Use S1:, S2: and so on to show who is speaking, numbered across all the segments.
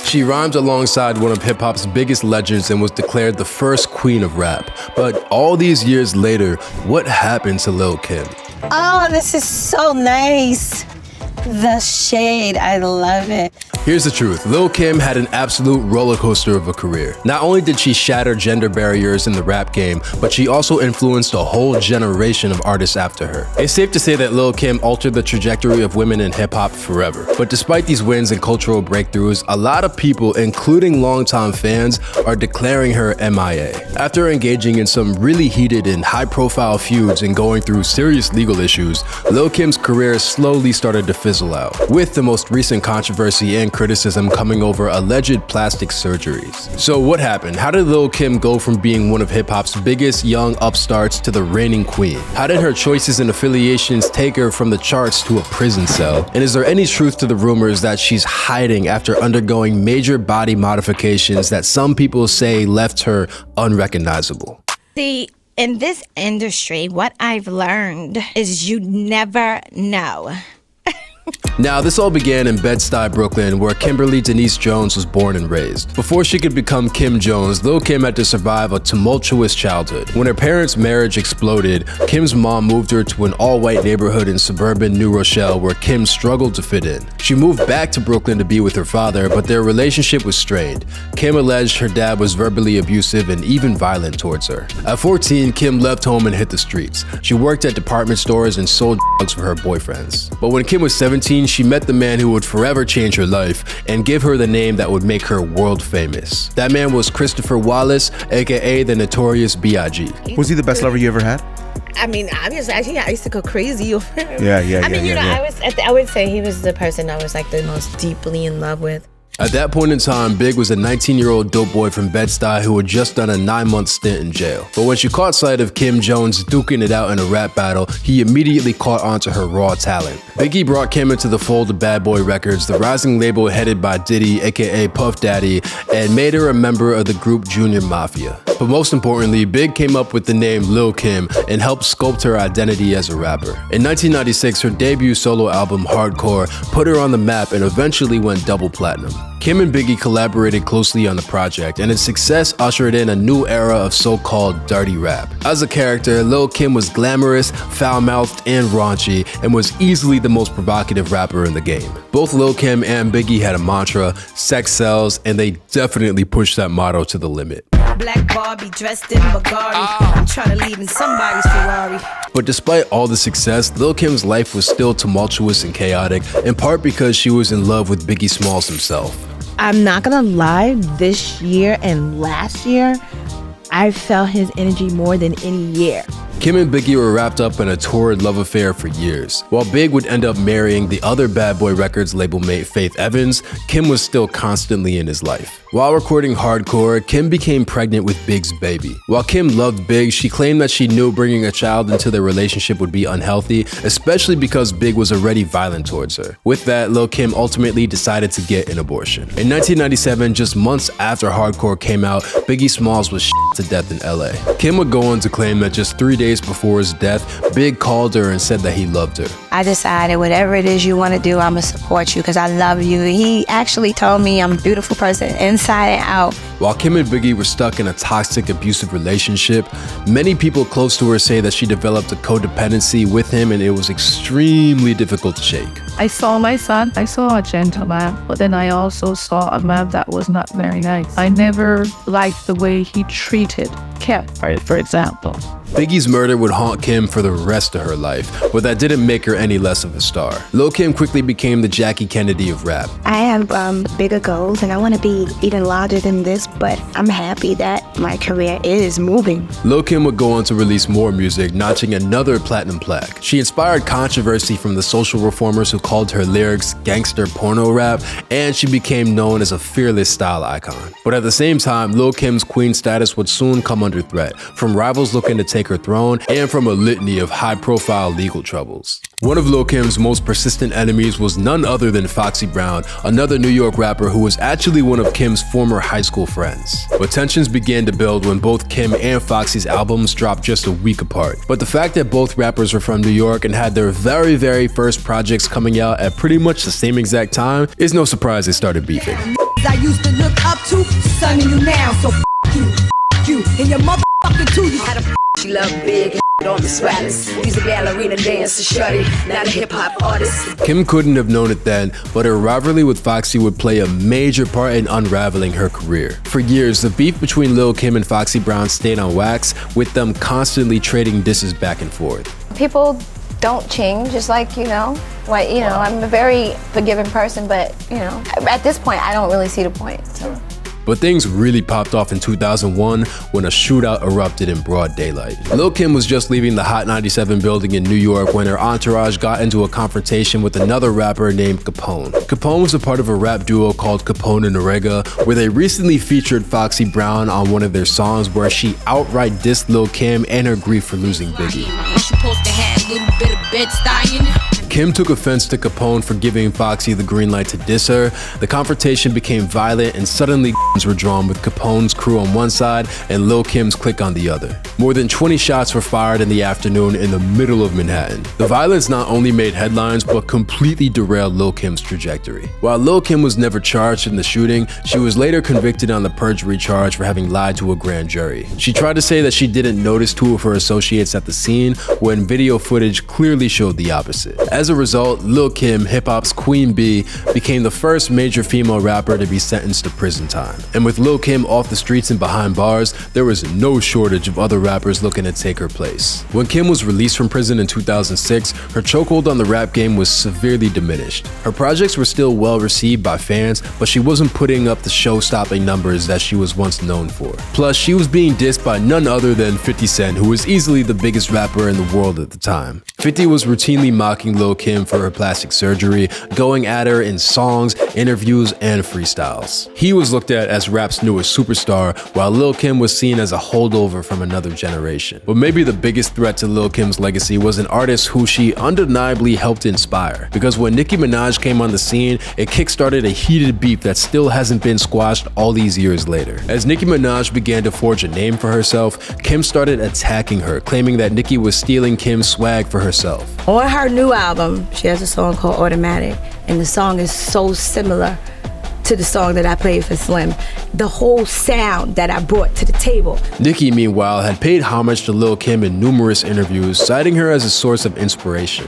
S1: She rhymed alongside one of hip-hop's biggest legends and was declared the first queen of rap. But all these years later, what happened to Lil Kim?
S2: Oh, this is so nice. The shade, I love it.
S1: Here's the truth, Lil Kim had an absolute roller coaster of a career. Not only did she shatter gender barriers in the rap game, but she also influenced a whole generation of artists after her. It's safe to say that Lil Kim altered the trajectory of women in hip-hop forever. But despite these wins and cultural breakthroughs, a lot of people, including longtime fans, are declaring her MIA. After engaging in some really heated and high-profile feuds and going through serious legal issues, Lil Kim's career slowly started to fizzle out, with the most recent controversy and criticism coming over alleged plastic surgeries. So what happened? How did Lil Kim go from being one of hip-hop's biggest young upstarts to the reigning queen? How did her choices and affiliations take her from the charts to a prison cell? And is there any truth to the rumors that she's hiding after undergoing major body modifications that some people say left her unrecognizable?
S3: See, in this industry, what I've learned is you never know.
S1: Now, this all began in Bed-Stuy, Brooklyn, where Kimberly Denise Jones was born and raised. Before she could become Kim Jones, Lil Kim had to survive a tumultuous childhood. When her parents' marriage exploded, Kim's mom moved her to an all-white neighborhood in suburban New Rochelle where Kim struggled to fit in. She moved back to Brooklyn to be with her father, but their relationship was strained. Kim alleged her dad was verbally abusive and even violent towards her. At 14, Kim left home and hit the streets. She worked at department stores and sold drugs for her boyfriends. But when Kim was 17, she met the man who would forever change her life and give her the name that would make her world famous. That man was Christopher Wallace, aka the Notorious B.I.G.
S4: Was he the best lover you ever had?
S5: I mean, obviously, I used to go crazy over him.
S4: Yeah.
S5: I would say he was the person I was like the most deeply in love with.
S1: At that point in time, Big was a 19-year-old dope boy from Bed-Stuy who had just done a 9-month stint in jail. But when she caught sight of Kim Jones duking it out in a rap battle, he immediately caught onto her raw talent. Biggie brought Kim into the fold of Bad Boy Records, the rising label headed by Diddy, aka Puff Daddy, and made her a member of the group Junior Mafia. But most importantly, Big came up with the name Lil Kim and helped sculpt her identity as a rapper. In 1996, her debut solo album, Hardcore, put her on the map and eventually went double platinum. Kim and Biggie collaborated closely on the project, and its success ushered in a new era of so-called dirty rap. As a character, Lil Kim was glamorous, foul-mouthed, and raunchy, and was easily the most provocative rapper in the game. Both Lil Kim and Biggie had a mantra, sex sells, and they definitely pushed that motto to the limit.
S2: Black Barbie dressed in Bulgari. I'm trying to leave in somebody's Ferrari.
S1: But despite all the success, Lil Kim's life was still tumultuous and chaotic, in part because she was in love with Biggie Smalls himself.
S5: I'm not gonna lie, this year and last year, I felt his energy more than any year.
S1: Kim and Biggie were wrapped up in a torrid love affair for years. While Big would end up marrying the other Bad Boy Records label mate Faith Evans, Kim was still constantly in his life. While recording Hardcore, Kim became pregnant with Big's baby. While Kim loved Big, she claimed that she knew bringing a child into their relationship would be unhealthy, especially because Big was already violent towards her. With that, Lil Kim ultimately decided to get an abortion. In 1997, just months after Hardcore came out, Biggie Smalls was shot to death in LA. Kim would go on to claim that just 3 days before his death, Big called her and said that he loved her.
S2: I decided whatever it is you want to do, I'm going to support you because I love you. He actually told me I'm a beautiful person inside and out.
S1: While Kim and Biggie were stuck in a toxic, abusive relationship, many people close to her say that she developed a codependency with him and it was extremely difficult to shake.
S6: I saw my son, I saw a gentleman, but then I also saw a man that was not very nice. I never liked the way he treated Kim, for example.
S1: Biggie's murder would haunt Kim for the rest of her life, but that didn't make her any less of a star. Lil Kim quickly became the Jackie Kennedy of rap.
S2: I have bigger goals and I want to be even larger than this, but I'm happy that my career is moving.
S1: Lil Kim would go on to release more music, notching another platinum plaque. She inspired controversy from the social reformers who called her lyrics gangster porno rap, and she became known as a fearless style icon. But at the same time, Lil Kim's queen status would soon come under under threat, from rivals looking to take her throne and from a litany of high-profile legal troubles. One of Lil Kim's most persistent enemies was none other than Foxy Brown, another New York rapper who was actually one of Kim's former high school friends. But tensions began to build when both Kim and Foxy's albums dropped just a week apart. But the fact that both rappers were from New York and had their very first projects coming out at pretty much the same exact time is no surprise they started beefing.
S4: I used to look up to, son of you now, so you, and your motherfucker too. You had a she loved big on the spiders. Used a ballerina dance to shorty, not a hip-hop artist.
S1: Kim couldn't have known it then, but her rivalry with Foxy would play a major part in unraveling her career. For years, the beef between Lil Kim and Foxy Brown stayed on wax, with them constantly trading disses back and forth.
S2: People don't change, just like, I'm a very forgiving person, but, at this point, I don't really see the point, so.
S1: But things really popped off in 2001 when a shootout erupted in broad daylight. Lil Kim was just leaving the Hot 97 building in New York when her entourage got into a confrontation with another rapper named Capone. Capone was a part of a rap duo called Capone and Orega, where they recently featured Foxy Brown on one of their songs where she outright dissed Lil Kim and her grief for losing Biggie. Kim took offense to Capone for giving Foxy the green light to diss her. The confrontation became violent and suddenly were drawn with Capone's crew on one side and Lil Kim's clique on the other. More than 20 shots were fired in the afternoon in the middle of Manhattan. The violence not only made headlines but completely derailed Lil Kim's trajectory. While Lil Kim was never charged in the shooting, she was later convicted on the perjury charge for having lied to a grand jury. She tried to say that she didn't notice two of her associates at the scene when video footage clearly showed the opposite. As a result, Lil Kim, hip-hop's queen bee, became the first major female rapper to be sentenced to prison time. And with Lil Kim off the streets and behind bars, there was no shortage of other rappers looking to take her place. When Kim was released from prison in 2006, her chokehold on the rap game was severely diminished. Her projects were still well received by fans, but she wasn't putting up the show-stopping numbers that she was once known for. Plus, she was being dissed by none other than 50 Cent, who was easily the biggest rapper in the world at the time. 50 was routinely mocking Lil Kim for her plastic surgery, going at her in songs, interviews, and freestyles. He was looked at as rap's newest superstar, while Lil Kim was seen as a holdover from another generation. But maybe the biggest threat to Lil Kim's legacy was an artist who she undeniably helped inspire. Because when Nicki Minaj came on the scene, it kickstarted a heated beef that still hasn't been squashed all these years later. As Nicki Minaj began to forge a name for herself, Kim started attacking her, claiming that Nicki was stealing Kim's swag for herself.
S2: On her new album, she has a song called Automatic, and the song is so similar to the song that I played for Slim. The whole sound that I brought to the table.
S1: Nicki, meanwhile, had paid homage to Lil Kim in numerous interviews, citing her as a source of inspiration.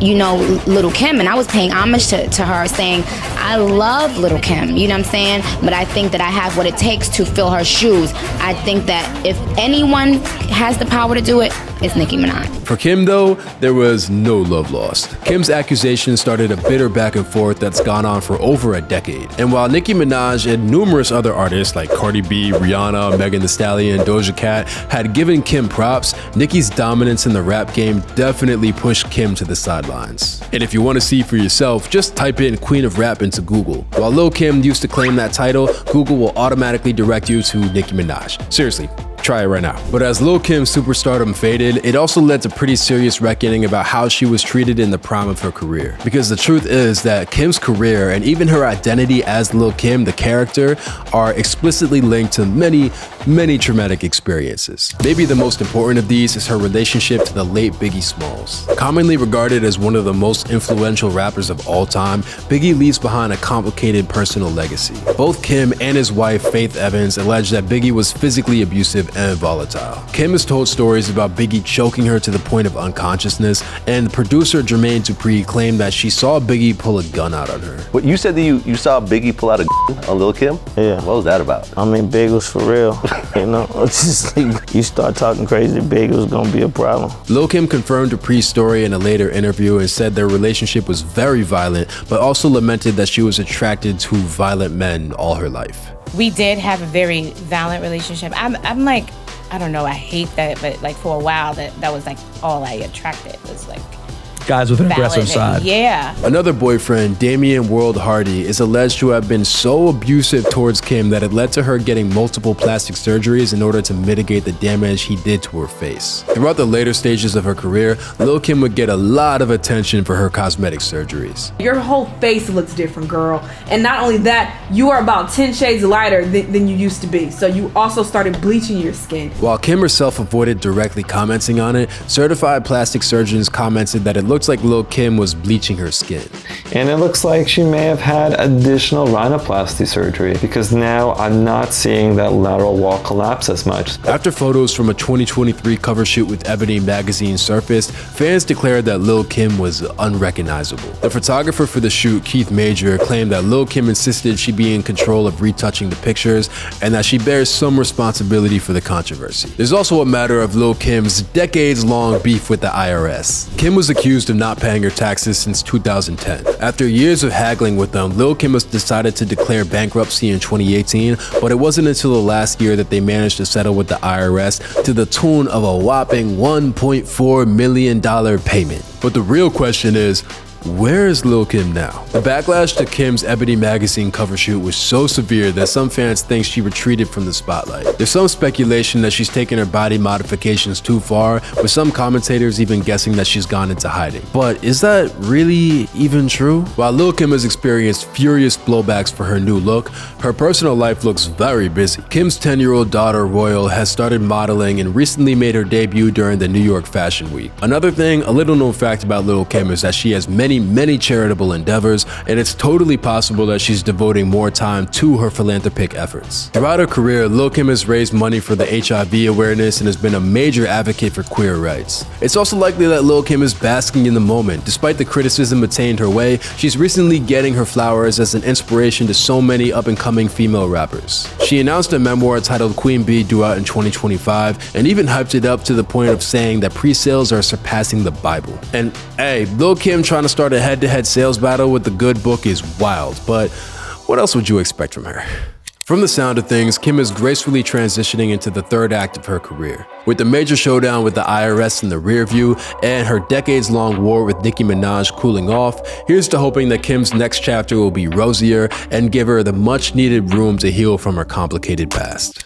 S7: Lil Kim, and I was paying homage to her, saying, I love Lil Kim, you know what I'm saying? But I think that I have what it takes to fill her shoes. I think that if anyone has the power to do it, it's Nicki Minaj.
S1: For Kim, though, there was no love lost. Kim's accusations started a bitter back and forth that's gone on for over a decade. And while Nicki Minaj and numerous other artists like Cardi B, Rihanna, Megan Thee Stallion, Doja Cat had given Kim props, Nicki's dominance in the rap game definitely pushed Kim to the sidelines. And if you want to see for yourself, just type in Queen of Rap into Google. While Lil Kim used to claim that title, Google will automatically direct you to Nicki Minaj. Seriously. Try it right now. But as Lil Kim's superstardom faded, it also led to pretty serious reckoning about how she was treated in the prime of her career. Because the truth is that Kim's career and even her identity as Lil Kim, the character, are explicitly linked to many traumatic experiences. Maybe the most important of these is her relationship to the late Biggie Smalls. Commonly regarded as one of the most influential rappers of all time, Biggie leaves behind a complicated personal legacy. Both Kim and his wife, Faith Evans, allege that Biggie was physically abusive and volatile. Kim has told stories about Biggie choking her to the point of unconsciousness, and producer Jermaine Dupri claimed that she saw Biggie pull a gun out on her.
S8: What, you said that you saw Biggie pull out a gun on Lil Kim?
S9: Yeah.
S8: What was that about?
S9: I mean, Big was for real. It's just like, you start talking crazy, Big, it was gonna be a problem.
S1: Lil Kim confirmed Dupri's story in a later interview and said their relationship was very violent, but also lamented that she was attracted to violent men all her life.
S10: We did have a very violent relationship. I'm like, I don't know, I hate that, but like for a while that was like all I attracted was like
S11: guys with an aggressive
S10: validate.
S11: side.
S10: Yeah.
S1: Another boyfriend, Damian World Hardy, is alleged to have been so abusive towards Kim that it led to her getting multiple plastic surgeries in order to mitigate the damage he did to her face. Throughout the later stages of her career, Lil Kim would get a lot of attention for her cosmetic surgeries.
S12: Your whole face looks different, girl. And not only that, you are about 10 shades lighter than you used to be. So you also started bleaching your skin.
S1: While Kim herself avoided directly commenting on it, certified plastic surgeons commented that it looks like Lil Kim was bleaching her skin.
S13: And it looks like she may have had additional rhinoplasty surgery because now I'm not seeing that lateral wall collapse as much.
S1: After photos from a 2023 cover shoot with Ebony magazine surfaced, fans declared that Lil Kim was unrecognizable. The photographer for the shoot, Keith Major, claimed that Lil Kim insisted she be in control of retouching the pictures and that she bears some responsibility for the controversy. There's also a matter of Lil Kim's decades-long beef with the IRS. Kim was accused of not paying her taxes since 2010. After years of haggling with them, Lil Kim has decided to declare bankruptcy in 2018, but it wasn't until the last year that they managed to settle with the IRS to the tune of a whopping $1.4 million payment. But the real question is, where is Lil Kim now? The backlash to Kim's Ebony magazine cover shoot was so severe that some fans think she retreated from the spotlight. There's some speculation that she's taken her body modifications too far, with some commentators even guessing that she's gone into hiding. But is that really even true? While Lil Kim has experienced furious blowbacks for her new look, her personal life looks very busy. Kim's 10-year-old daughter, Royal, has started modeling and recently made her debut during the New York Fashion Week. Another thing, a little known fact about Lil Kim is that she has many charitable endeavors, and it's totally possible that she's devoting more time to her philanthropic efforts. Throughout her career, Lil Kim has raised money for the HIV awareness and has been a major advocate for queer rights. It's also likely that Lil Kim is basking in the moment. Despite the criticism attained her way, she's recently getting her flowers as an inspiration to so many up-and-coming female rappers. She announced a memoir titled Queen Bee due out in 2025 and even hyped it up to the point of saying that pre-sales are surpassing the Bible. And hey, Lil Kim trying to start a head-to-head sales battle with the good book is wild, but what else would you expect from her? From the sound of things, Kim is gracefully transitioning into the third act of her career. With the major showdown with the IRS in the rear view and her decades-long war with Nicki Minaj cooling off, here's to hoping that Kim's next chapter will be rosier and give her the much-needed room to heal from her complicated past.